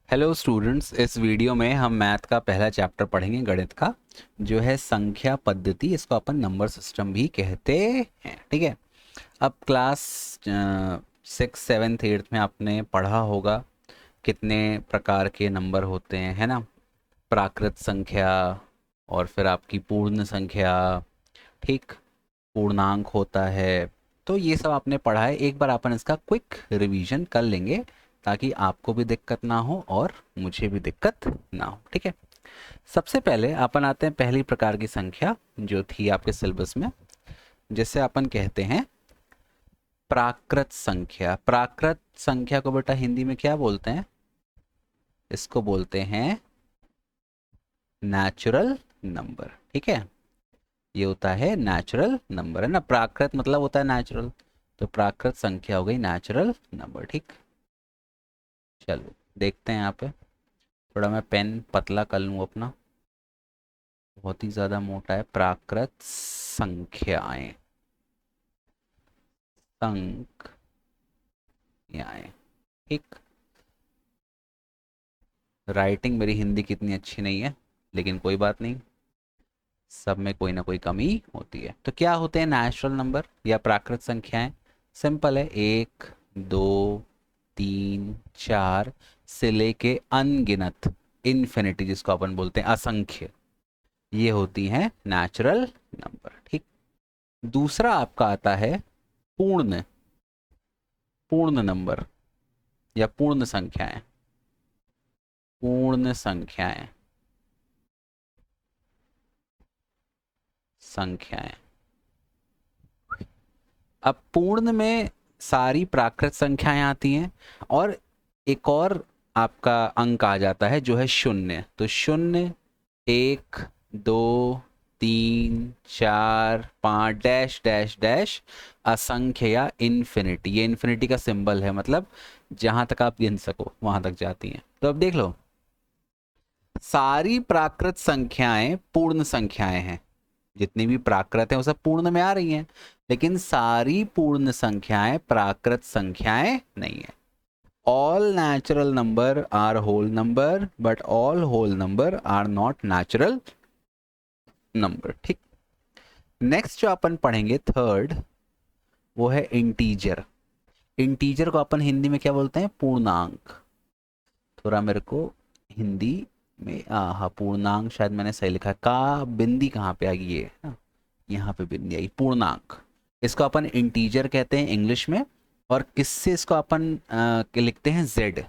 Hello students, इस video में हम मैथ का पहला चैप्टर पढ़ेंगे, गणित का, जो है संख्या पद्धति। इसको अपन नंबर सिस्टम भी कहते हैं। ठीक है। अब क्लास 6, 7, 8 में आपने पढ़ा होगा कितने प्रकार के नंबर होते हैं, है ना। प्राकृत संख्या और फिर आपकी पूर्ण संख्या, ठीक, पूर्णांक होता है। तो ये सब आपने पढ़ा है। एक बार अपन इसका क्विक रिवीजन कर लेंगे ताकि आपको भी दिक्कत ना हो और मुझे भी दिक्कत ना हो। ठीक है। सबसे पहले अपन आते हैं पहली प्रकार की संख्या जो थी आपके सिलेबस में, जिसे अपन कहते हैं प्राकृत संख्या। प्राकृत संख्या को बेटा हिंदी में क्या बोलते हैं? इसको बोलते हैं नेचुरल नंबर। ठीक है। ये होता है नेचुरल नंबर, है ना। प्राकृत मतलब होता है नेचुरल, तो प्राकृत संख्या हो गई नेचुरल नंबर। ठीक। चलो देखते हैं यहाँ पे। थोड़ा मैं पेन पतला कर लूँ अपना, बहुत ही ज़्यादा मोटा है। प्राकृत संख्याएं, संख्याएं। ठीक। राइटिंग मेरी हिंदी की इतनी अच्छी नहीं है, लेकिन कोई बात नहीं, सब में कोई ना कोई कमी होती है। तो क्या होते हैं नेचुरल नंबर या प्राकृत संख्याएं? सिंपल है, 1, 2, 3, 4 से लेके अनगिनत, इन्फिनिटी जिसको अपन बोलते हैं असंख्य, ये होती हैं नेचुरल नंबर। ठीक। दूसरा आपका आता है पूर्ण, पूर्ण नंबर या पूर्ण संख्याएं। पूर्ण संख्याएं, संख्याएं। अब पूर्ण में सारी प्राकृत संख्याएं आती हैं और एक और आपका अंक आ जाता है जो है शून्य। तो शून्य, 1, 2, 3, 4, 5 डैश डैश डैश असंख्य या इन्फिनिटी। ये इन्फिनिटी का सिंबल है, मतलब जहां तक आप गिन सको वहां तक जाती हैं। तो अब देख लो, सारी प्राकृत संख्याएं पूर्ण संख्याएं हैं। जितनी भी प्राकृत हैं वो सब पूर्ण में आ रही हैं, लेकिन सारी पूर्ण संख्याएं प्राकृत संख्याएं नहीं है। All natural number are whole number, but all whole number are not natural number. ठीक। नेक्स्ट जो अपन पढ़ेंगे थर्ड, वो है इंटीजर। इंटीजर को अपन हिंदी में क्या बोलते हैं? पूर्णांक। थोड़ा मेरे को हिंदी में हाँ, पूर्णांक शायद मैंने सही लिखा है। का बिंदी कहाँ पे आ गई है ना, यहाँ पे बिंदी आई। पूर्णांक, इसको अपन इंटीजर कहते हैं इंग्लिश में। और किससे इसको अपन लिखते हैं? जेड।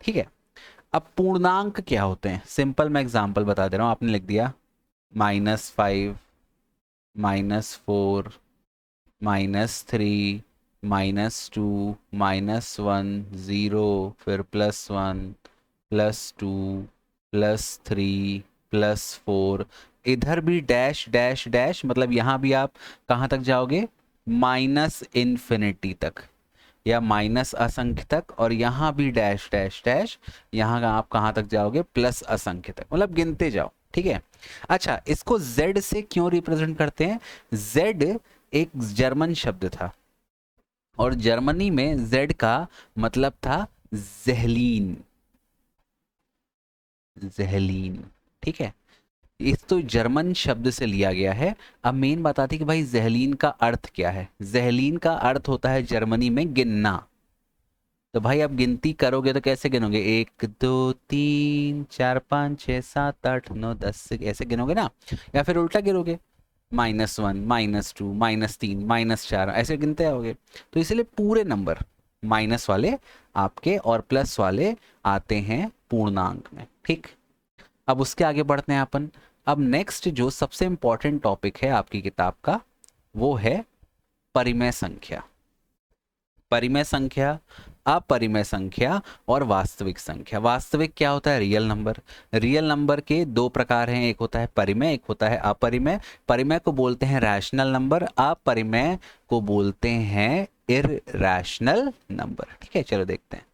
ठीक है। अब पूर्णांक क्या होते हैं? सिंपल मैं एग्जांपल बता दे रहा हूँ। आपने लिख दिया -5, -4, -3, -2, -1, 0, फिर +1, +2, +3, +4। इधर भी डैश डैश डैश, मतलब यहाँ भी आप कहाँ तक जाओगे? माइनस इन्फिनिटी तक या माइनस असंख्य तक। और यहाँ भी डैश डैश डैश, यहाँ का आप कहाँ तक जाओगे? प्लस असंख्य तक, मतलब गिनते जाओ। ठीक है। अच्छा, इसको z से क्यों रिप्रेजेंट करते हैं? z एक जर्मन शब्द था और जर्मनी में z का मतलब था जहलीन। जहलीन। ठीक है। इस तो जर्मन शब्द से लिया गया है। अब मेन बात आती है कि भाई जहलीन का अर्थ क्या है। जहलीन का अर्थ होता है जर्मनी में गिनना। तो भाई आप गिनती करोगे तो कैसे गिनोगे? 1, 2, 3, 4, 5, 6, 7, 8, 9, 10 ऐसे गिनोगे ना, या फिर उल्टा गिनोगे? -1, -2, -3, -4 ऐसे गिनते आओगे। तो इसलिए पूरे नंबर माइनस वाले आपके और प्लस वाले आते हैं पूर्णांक में। ठीक। अब उसके आगे बढ़ते हैं अपन। अब नेक्स्ट जो सबसे इंपॉर्टेंट टॉपिक है आपकी किताब का, वो है परिमेय संख्या। परिमेय संख्या, अपरिमेय संख्या और वास्तविक संख्या। वास्तविक क्या होता है? Real number. रियल नंबर के दो प्रकार हैं, एक होता है परिमेय, एक होता है अपरिमेय। परिमेय को बोलते हैं रैशनल नंबर, अपरिमेय को बोलते हैं इररैशनल नंबर। ठीक है, चलो देखते हैं।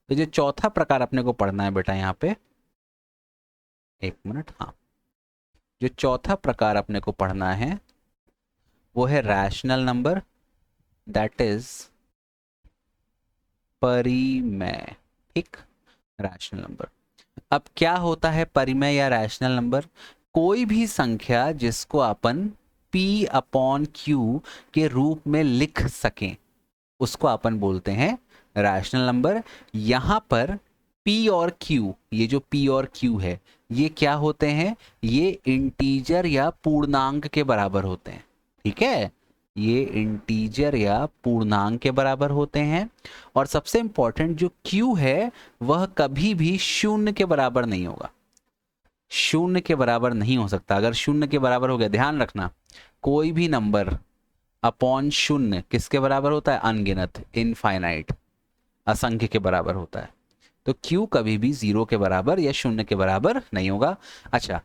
तो जो चौथा प्रकार अपने को पढ़ना है बेटा यहाँ पे, एक मिनट, हाँ, जो चौथा प्रकार अपने को पढ़ना है वो है रैशनल नंबर, दैट इज परिमेय। ठीक। Rational number. अब क्या होता है परिमेय या रैशनल नंबर? कोई भी संख्या जिसको अपन p अपॉन q के रूप में लिख सकें उसको अपन बोलते हैं रैशनल नंबर। यहां पर p और q, ये जो p और q है ये क्या होते हैं? ये इंटीजर या पूर्णांक के बराबर होते हैं। ठीक है, ये इंटीजर या पूर्णांक के बराबर होते हैं। और सबसे इंपॉर्टेंट जो q है वह कभी भी शून्य के बराबर नहीं होगा। शून्य के बराबर नहीं हो सकता। अगर शून्य के बराबर हो गया, ध्यान रखना, कोई भी नंबर अपॉन शून्य किसके बराबर होता है? अनगिनत, इनफाइनाइट, असंख्य के बराबर होता है। तो q कभी भी 0 के बराबर या शून्य के बराबर नहीं होगा। अच्छा,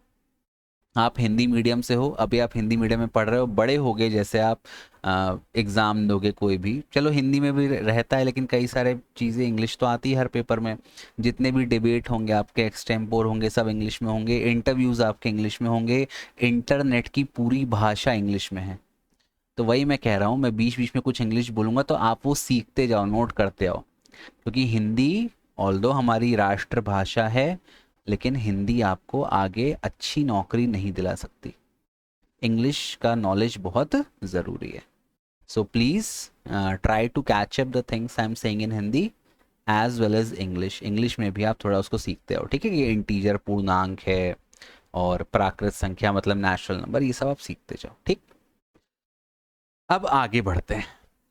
आप हिंदी मीडियम से हो, अभी आप हिंदी मीडियम में पढ़ रहे हो, बड़े हो गए, जैसे आप एग्ज़ाम दोगे कोई भी, चलो हिंदी में भी रहता है लेकिन कई सारे चीज़ें इंग्लिश तो आती है हर पेपर में। जितने भी डिबेट होंगे आपके, एक्सटेम्पोर होंगे, सब इंग्लिश में होंगे। इंटरव्यूज़ आपके इंग्लिश में होंगे। इंटरनेट की पूरी भाषा इंग्लिश में है। तो वही मैं कह रहा हूँ, मैं बीच बीच में कुछ इंग्लिश बोलूँगा तो आप वो सीखते जाओ, नोट करते आओ। क्योंकि हिंदी ऑल्दो हमारी राष्ट्रभाषा है लेकिन हिंदी आपको आगे अच्छी नौकरी नहीं दिला सकती। इंग्लिश का नॉलेज बहुत ज़रूरी है। So please try to catch up the things I am saying in Hindi as well as English. English में भी आप थोड़ा उसको सीखते हो। ठीक है, ये इंटीजर पूर्णांक है और प्राकृत संख्या मतलब नेचुरल नंबर, ये सब आप सीखते जाओ। ठीक, अब आगे बढ़ते हैं।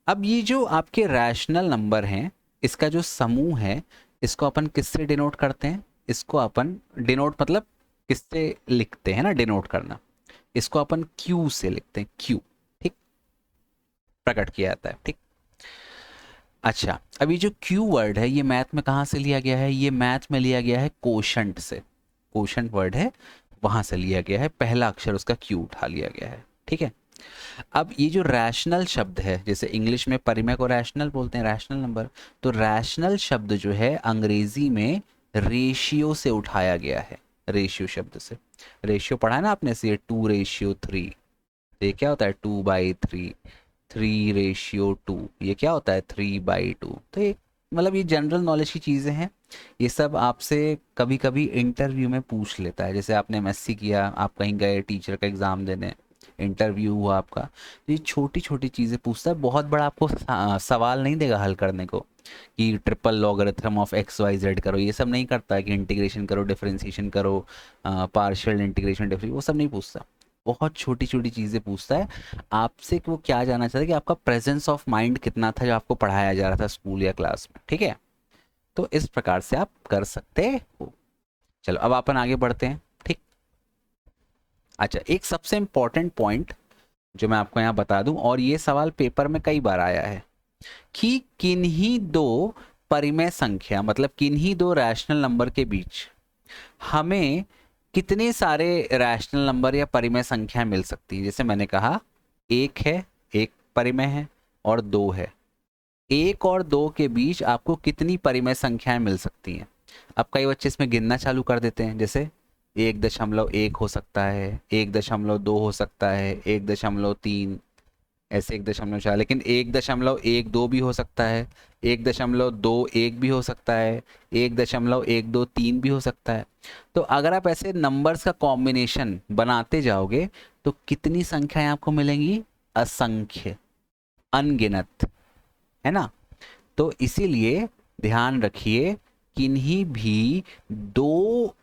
अब ये जो आपके रैशनल नंबर हैं, इसका जो समूह है इसको अपन किससे डिनोट करते हैं? इसको अपन डिनोट मतलब किससे लिखते हैं ना, डिनोट करना, इसको अपन क्यू से लिखते हैं, क्यू। ठीक, प्रकट किया जाता है। ठीक, अच्छा, अब ये जो क्यू वर्ड है ये मैथ में कहाँ से लिया गया है? ये मैथ में लिया गया है कोशंट से। कोशंट वर्ड है, वहां से लिया गया है, पहला अक्षर उसका क्यू उठा लिया गया है। ठीक है, अब ये जो रैशनल शब्द है, जैसे इंग्लिश में परिमेय को रैशनल बोलते हैं, रैशनल नंबर, तो रैशनल शब्द जो है अंग्रेजी में रेशियो से उठाया गया है। रेशियो शब्द से, रेशियो पढ़ा है ना आपने से, 2:3। ये क्या होता है? 2/3। 3:2, ये क्या होता है? 3/2। तो ये मतलब ये जनरल नॉलेज की चीज़ें हैं। ये सब आपसे कभी कभी इंटरव्यू में पूछ लेता है। जैसे आपने एमएससी किया, आप कहीं गए टीचर का एग्ज़ाम देने, इंटरव्यू हुआ आपका, तो ये छोटी छोटी चीज़ें पूछता है। बहुत बड़ा आपको सवाल नहीं देगा हल करने को कि triple logarithm of x y z करो, ये सब नहीं करता है कि इंटीग्रेशन करो, डिफरेंशिएशन करो, पार्शियल इंटीग्रेशन, डिफरेंशिएशन, वो सब नहीं पूछता। बहुत छोटी छोटी चीज़ें पूछता है आपसे कि वो क्या जानना चाहता है कि आपका प्रेजेंस ऑफ माइंड कितना था जब आपको पढ़ाया जा रहा था स्कूल या क्लास में। ठीक है, तो इस प्रकार से आप कर सकते हो। चलो अब अपन आगे बढ़ते हैं। ठीक, अच्छा, एक सबसे इंपॉर्टेंट पॉइंट जो मैं आपको यहाँ बता दूं, और ये सवाल पेपर में कई बार आया है कि किन्हीं दो परिमेय संख्या मतलब किन्हीं दो रैशनल नंबर के बीच हमें कितने सारे रैशनल नंबर या परिमेय संख्या मिल सकती है। जैसे मैंने कहा, एक है, एक परिमेय है, और दो है। एक और दो के बीच आपको कितनी परिमेय संख्याएं मिल सकती हैं? अब कई बच्चे इसमें गिनना चालू कर देते हैं, जैसे 1.1 हो सकता है, 1.2 हो सकता है, 1.3, ऐसे 1.4, लेकिन 1.12 भी हो सकता है, 1.21 भी हो सकता है, 1.123 भी हो सकता है। तो अगर आप ऐसे नंबर्स का कॉम्बिनेशन बनाते जाओगे तो कितनी संख्याएं आपको मिलेंगी? असंख्य, अनगिनत, है ना। तो इसीलिए ध्यान रखिए, किन्हीं भी दो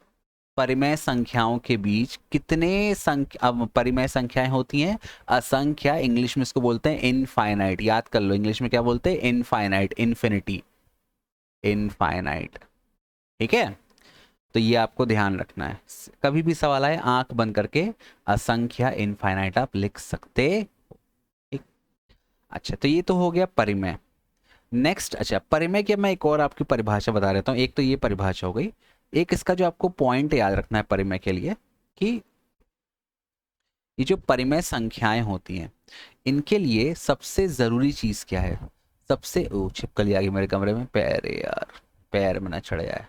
परिमेय संख्याओं के बीच कितने परिमेय संख्याएं होती हैं? असंख्य। इंग्लिश में इसको बोलते हैं इनफाइनाइट। याद कर लो, इंग्लिश में क्या बोलते हैं? Infinite, infinity, infinite. ठीक है, तो ये आपको ध्यान रखना है। कभी भी सवाल आए, आंख बंद करके असंख्य, इनफाइनाइट आप लिख सकते। ठीक, अच्छा, तो ये तो हो गया परिमेय। नेक्स्ट, अच्छा, परिमेय की मैं एक और आपकी परिभाषा बता देता हूँ। एक तो ये परिभाषा हो गई, एक इसका जो आपको पॉइंट याद रखना है परिमेय के लिए, कि ये जो परिमेय संख्याएं होती हैं इनके लिए सबसे ज़रूरी चीज़ क्या है? सबसे, ओ छिपकली आ गई मेरे कमरे में, पैर है यार, पैर में ना चढ़ जाए।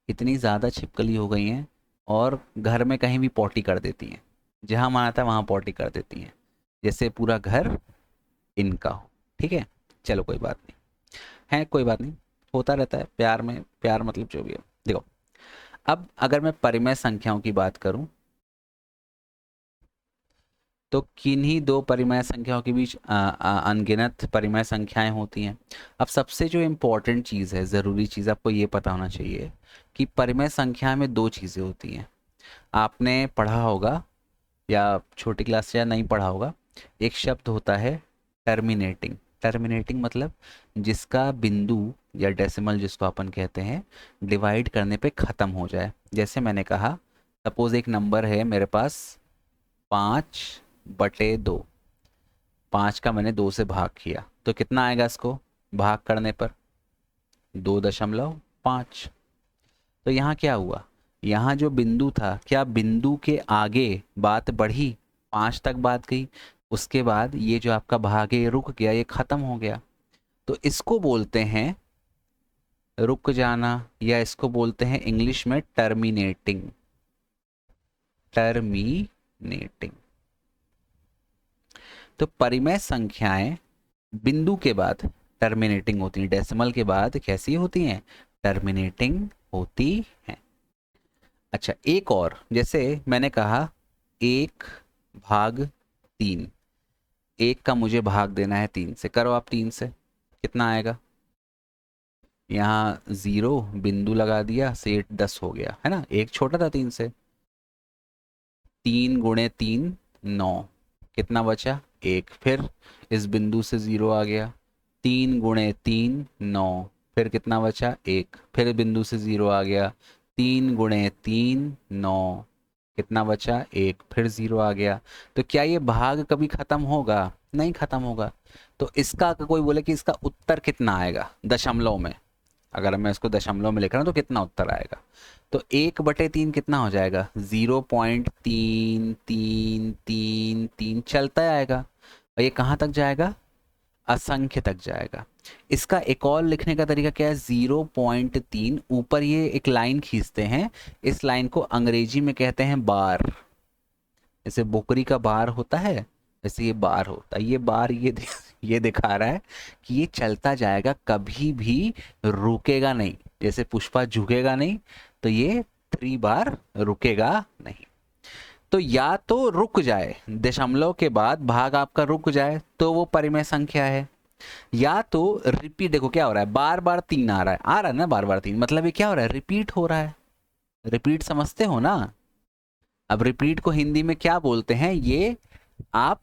इतनी ज़्यादा छिपकली हो गई हैं और घर में कहीं भी पॉटी कर देती हैं, जहाँ मन आता है वहाँ पॉटी कर देती हैं, जैसे पूरा घर इनका हो। ठीक है, चलो कोई बात नहीं है, कोई बात नहीं। होता रहता है प्यार में, प्यार मतलब जो भी है। देखो अब अगर मैं परिमेय संख्याओं की बात करूं तो किन्हीं दो परिमेय संख्याओं के बीच अनगिनत परिमेय संख्याएं होती हैं। अब सबसे जो इम्पोर्टेंट चीज़ है, ज़रूरी चीज़ आपको ये पता होना चाहिए कि परिमेय संख्या में दो चीज़ें होती हैं। आपने पढ़ा होगा या छोटी क्लास से या नहीं पढ़ा होगा, एक शब्द होता है टर्मिनेटिंग। टर्मिनेटिंग मतलब जिसका बिंदु या डेसिमल जिसको अपन कहते हैं डिवाइड करने पे ख़त्म हो जाए। जैसे मैंने कहा सपोज एक नंबर है मेरे पास 5/2, 5 का मैंने 2 से भाग किया तो कितना आएगा इसको भाग करने पर 2.5। तो यहाँ क्या हुआ, यहाँ जो बिंदु था क्या बिंदु के आगे बात बढ़ी, 5 तक बात गई, उसके बाद ये जो आपका भाग है ये रुक गया, ये खत्म हो गया। तो इसको बोलते हैं रुक जाना, या इसको बोलते हैं इंग्लिश में टर्मिनेटिंग। टर्मिनेटिंग। तो परिमेय संख्याएं बिंदु के बाद टर्मिनेटिंग होती हैं, डेसिमल के बाद कैसी होती हैं, टर्मिनेटिंग होती हैं। अच्छा एक और, जैसे मैंने कहा 1/3, 1 का मुझे भाग देना है 3 से, करो आप 3 से कितना आएगा, यहाँ 0 बिंदु लगा दिया से 10 हो गया है ना, एक छोटा था 3 से। 3 गुणे 3 9, कितना बचा 1, फिर इस बिंदु से 0 आ गया, 3 गुणे 3 9, फिर कितना बचा 1, फिर बिंदु से 0 आ गया, 3 गुणे 3 9, कितना बचा 1, फिर 0 आ गया। तो क्या ये भाग कभी खत्म होगा, नहीं खत्म होगा। तो इसका कोई बोले कि इसका उत्तर कितना आएगा दशमलव में, अगर मैं इसको दशमलव में लिख रहा हूँ तो कितना उत्तर आएगा, तो 1/3 कितना हो जाएगा 0.3333 चलता आएगा, और ये कहाँ तक जाएगा, असंख्य तक जाएगा। इसका एक और लिखने का तरीका क्या है, 0.3 ऊपर ये एक लाइन खींचते हैं, इस लाइन को अंग्रेजी में कहते हैं बार। जैसे बोकरी का बार होता है वैसे ये बार होता है, ये बार ये दिखा रहा है कि ये चलता जाएगा, कभी भी रुकेगा नहीं। जैसे पुष्पा झुकेगा नहीं, तो ये 3 बार रुकेगा नहीं। तो या तो रुक जाए दशमलव के बाद भाग आपका रुक जाए तो वो परिमेय संख्या है, या तो रिपीट, देखो क्या हो रहा है बार बार 3 आ रहा है ना, बार बार 3 मतलब ये क्या हो रहा है, रिपीट हो रहा है। रिपीट समझते हो ना। अब रिपीट को हिंदी में क्या बोलते हैं ये आप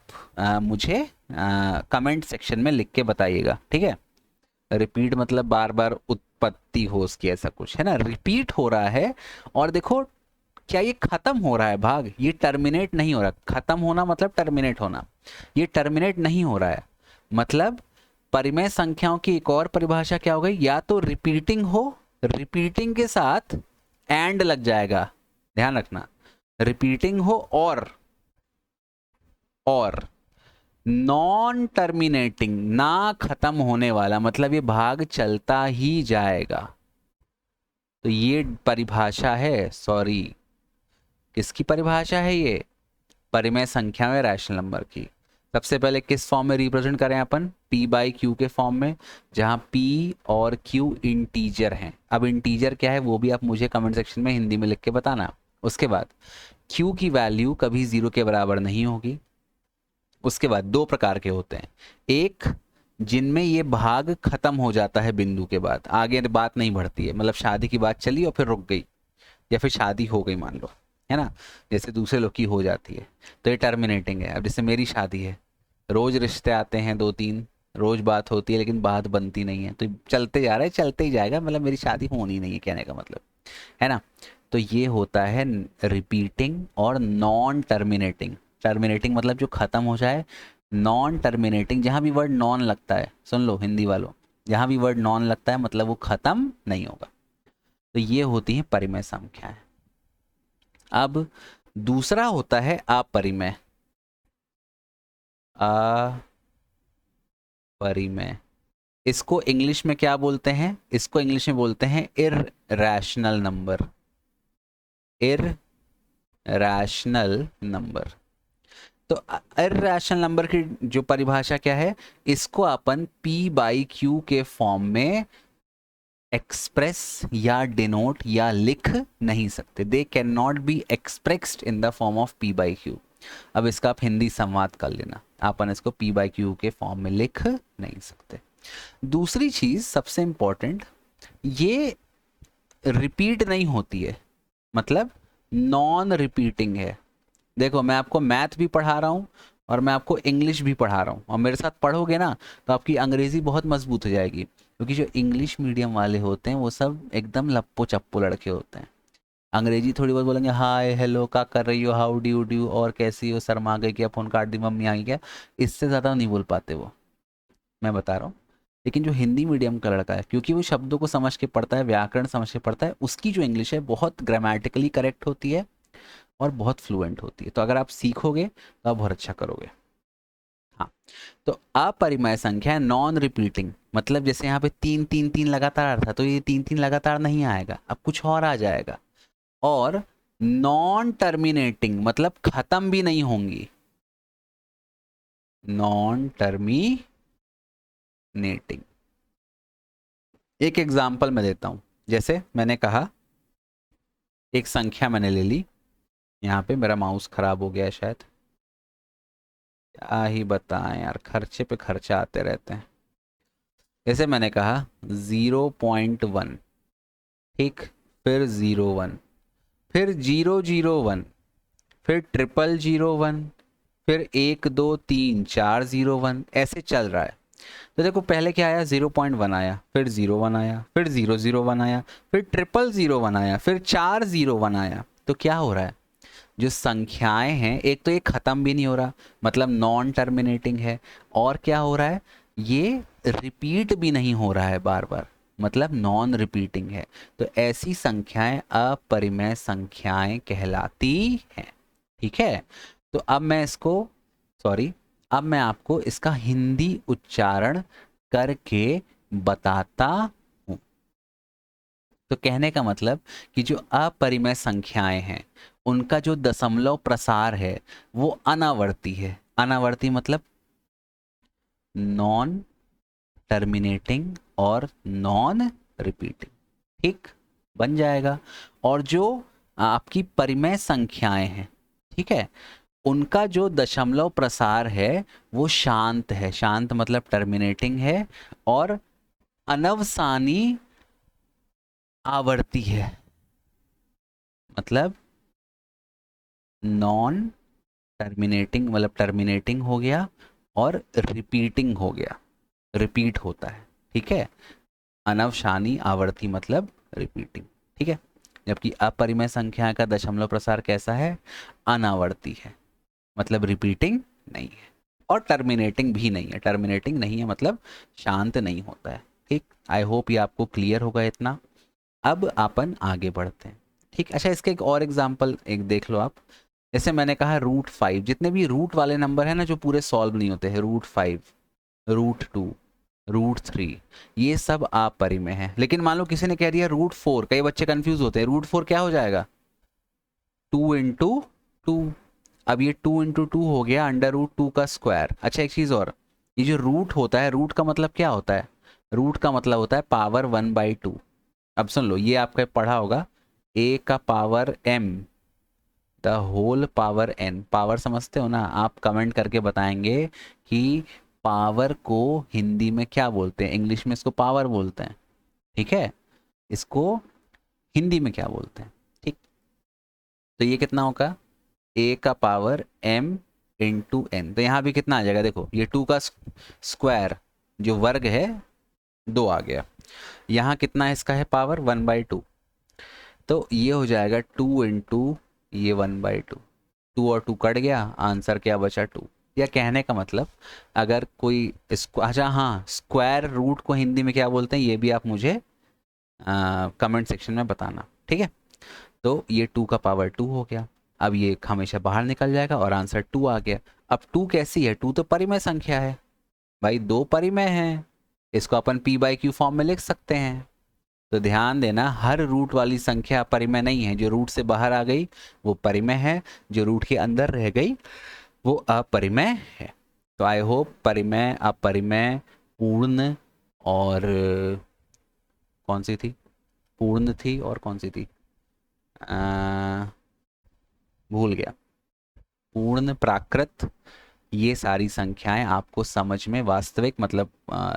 मुझे कमेंट सेक्शन में लिख के बताइएगा, ठीक है। रिपीट मतलब बार बार उत्पत्ति हो उसकी, ऐसा कुछ है ना, रिपीट हो रहा है। और देखो क्या ये खत्म हो रहा है भाग, ये टर्मिनेट नहीं हो रहा। खत्म होना मतलब टर्मिनेट होना, ये टर्मिनेट नहीं हो रहा है। मतलब परिमेय संख्याओं की एक और परिभाषा क्या हो गई, या तो रिपीटिंग हो, रिपीटिंग के साथ एंड लग जाएगा, ध्यान रखना, रिपीटिंग हो, और नॉन टर्मिनेटिंग, ना खत्म होने वाला, मतलब ये भाग चलता ही जाएगा। तो ये परिभाषा है, सॉरी किसकी परिभाषा है, ये परिमेय संख्या में रैशनल नंबर की। सबसे पहले किस फॉर्म में रिप्रेजेंट करें अपन, p/q के फॉर्म में, जहां p और q इंटीजर हैं। अब इंटीजर क्या है वो भी आप मुझे कमेंट सेक्शन में हिंदी में लिख के बताना। उसके बाद q की वैल्यू कभी 0 के बराबर नहीं होगी। उसके बाद दो प्रकार के होते हैं, एक जिनमें ये भाग खत्म हो जाता है बिंदु के बाद, आगे बात नहीं बढ़ती है, मतलब शादी की बात चली और फिर रुक गई, या फिर शादी हो गई मान लो, है ना, जैसे दूसरे लोग की हो जाती है, तो ये टर्मिनेटिंग है। अब जैसे मेरी शादी है, रोज रिश्ते आते हैं 2-3, रोज बात होती है लेकिन बात बनती नहीं है, तो चलते जा रहा है, चलते ही जाएगा, मतलब मेरी शादी होनी नहीं है कहने का मतलब, है ना। तो ये होता है रिपीटिंग और नॉन टर्मिनेटिंग। टर्मिनेटिंग मतलब जो खत्म हो जाए, नॉन टर्मिनेटिंग जहां भी वर्ड नॉन लगता है, सुन लो हिंदी वालों, जहां भी वर्ड नॉन लगता है मतलब वो खत्म नहीं होगा। तो ये होती हैं परिमेय संख्याएं। अब दूसरा होता है अपरिमेय। अपरिमेय, इसको इंग्लिश में क्या बोलते हैं, इसको इंग्लिश में बोलते हैं इररेशनल नंबर। Irrational number. तो इररेशनल नंबर की जो परिभाषा क्या है, इसको अपन p/q के फॉर्म में एक्सप्रेस या डिनोट या लिख नहीं सकते। They can not be expressed in the form of P by Q. अब इसका आप हिंदी संवाद कर लेना, अपन इसको पी बाई क्यू के फॉर्म में लिख नहीं सकते। दूसरी चीज सबसे इंपॉर्टेंट, ये रिपीट नहीं होती है, मतलब नॉन रिपीटिंग है। देखो मैं आपको मैथ भी पढ़ा रहा हूँ और मैं आपको इंग्लिश भी पढ़ा रहा हूँ, और मेरे साथ पढ़ोगे ना तो आपकी अंग्रेजी बहुत मजबूत हो जाएगी, क्योंकि जो इंग्लिश मीडियम वाले होते हैं वो सब एकदम लप्पो चप्पो लड़के होते हैं। अंग्रेजी थोड़ी बहुत बोलेंगे, हाय हेलो क्या कर रही हो, हाउ डू यू डू, और कैसी हो, शर्मा गई क्या, फोन काट दी, मम्मी आ गई क्या, इससे ज़्यादा नहीं बोल पाते वो, मैं बता रहा हूँ। लेकिन जो हिंदी मीडियम का लड़का है, क्योंकि वो शब्दों को समझ के पढ़ता है, व्याकरण समझ के पढ़ता है, उसकी जो इंग्लिश है बहुत ग्रामेटिकली करेक्ट होती है और बहुत फ्लुएंट होती है। तो अगर आप सीखोगे तो आप बहुत अच्छा करोगे। हाँ, तो अपरिमेय संख्या नॉन रिपीटिंग, मतलब जैसे यहाँ पे 3 3 3 लगातार था, तो ये 3 3 लगातार नहीं आएगा, अब कुछ और आ जाएगा। और नॉन टर्मिनेटिंग, मतलब खत्म भी नहीं होंगी, नॉन टर्मिनेटिंग। एक एग्जांपल मैं देता हूं, जैसे मैंने कहा एक संख्या मैंने ले ली, यहाँ पे मेरा माउस खराब हो गया है शायद, क्या ही बताएं यार, खर्चे पे खर्चा आते रहते हैं। जैसे मैंने कहा 0.1, ठीक, फिर 0 1, फिर 0 0 1, फिर 0 0 0 1, फिर 1 2 3 4 0 1, ऐसे चल रहा है। तो देखो पहले क्या आया, 0.1 आया, फिर 0 1 आया, फिर 0 0 1 आया, फिर 0 0 0 1 आया, फिर 4 0 1 आया। तो क्या हो रहा है, जो संख्याएं हैं, एक तो ये खत्म भी नहीं हो रहा, मतलब नॉन टर्मिनेटिंग है, और क्या हो रहा है, ये रिपीट भी नहीं हो रहा है बार बार, मतलब नॉन रिपीटिंग है। तो ऐसी संख्याएं अपरिमेय संख्याएं कहलाती हैं। ठीक है, तो अब मैं इसको, सॉरी, अब मैं आपको इसका हिंदी उच्चारण करके बताता हूं। तो कहने का मतलब कि जो अपरिमेय संख्याएं हैं उनका जो दशमलव प्रसार है वो अनावर्ती है। अनावर्ती मतलब नॉन टर्मिनेटिंग और नॉन रिपीटिंग, ठीक, बन जाएगा। और जो आपकी परिमेय संख्याएं हैं, ठीक है, उनका जो दशमलव प्रसार है वो शांत है। शांत मतलब टर्मिनेटिंग है, और अनवसानी आवर्ती है, मतलब नॉन टर्मिनेटिंग, मतलब टर्मिनेटिंग हो गया और रिपीटिंग हो गया, रिपीट होता है। ठीक है, अनवसानी आवर्ती मतलब रिपीटिंग। ठीक है, जबकि अपरिमेय संख्या का दशमलव प्रसार कैसा है, अनावर्ती है, मतलब रिपीटिंग नहीं है, और टर्मिनेटिंग भी नहीं है। टर्मिनेटिंग नहीं है मतलब शांत नहीं होता है। ठीक, आई होप ये आपको क्लियर होगा इतना। अब अपन आगे बढ़ते हैं। ठीक, अच्छा इसका एक और एग्जांपल एक देख लो आप। जैसे मैंने कहा √5, जितने भी रूट वाले नंबर है ना जो पूरे सॉल्व नहीं होते हैं, √5, √2, √3, ये सब अपरिमेय है। लेकिन मान लो किसी ने कह दिया √4, कई बच्चे कंफ्यूज होते हैं, √4 क्या हो जाएगा, 2 × 2। अब ये 2 × 2 हो गया √2 का स्क्वायर। अच्छा एक चीज और, ये जो रूट होता है, रूट का मतलब क्या होता है, रूट का मतलब होता है पावर 1/2। अब सुन लो, ये आपका पढ़ा होगा, a का power m the whole power n। Power समझते हो ना आप, कमेंट करके बताएंगे कि पावर को हिंदी में क्या बोलते हैं, इंग्लिश में इसको पावर बोलते हैं, ठीक है, इसको हिंदी में क्या बोलते हैं। ठीक, तो ये कितना होगा, a का पावर m इंटू n। तो यहाँ भी कितना आ जाएगा, देखो ये 2 का स्क्वायर जो वर्ग है 2 आ गया, यहाँ कितना है इसका है पावर 1/2, तो ये हो जाएगा 2 × ये 1/2, 2 और 2 कट गया, आंसर क्या बचा 2। या कहने का मतलब, अगर कोई इसको, अच्छा हाँ, स्क्वायर रूट को हिंदी में क्या बोलते हैं ये भी आप मुझे कमेंट सेक्शन में बताना, ठीक है। तो ये 2 का पावर 2 हो गया, अब ये हमेशा बाहर निकल जाएगा और आंसर 2 आ गया। अब 2 कैसी है, 2 तो परिमेय संख्या है भाई, 2 परिमेय है, इसको अपन p/q फॉर्म में लिख सकते हैं। तो ध्यान देना, हर रूट वाली संख्या परिमेय नहीं है, जो रूट से बाहर आ गई वो परिमेय है, जो रूट के अंदर रह गई वो अपरिमेय है। तो आई होप परिमेय, अपरिमेय, पूर्ण और कौन सी थी, पूर्ण थी और कौन सी थी, भूल गया, पूर्ण, प्राकृत, ये सारी संख्याएं आपको समझ में वास्तविक मतलब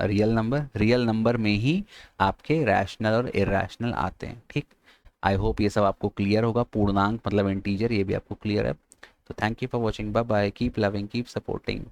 रियल नंबर में ही आपके रैशनल और इरेशनल आते हैं। ठीक, आई होप ये सब आपको क्लियर होगा। पूर्णांक मतलब इंटीजर, ये भी आपको क्लियर है। तो thank you for watching, bye bye, keep loving, keep supporting.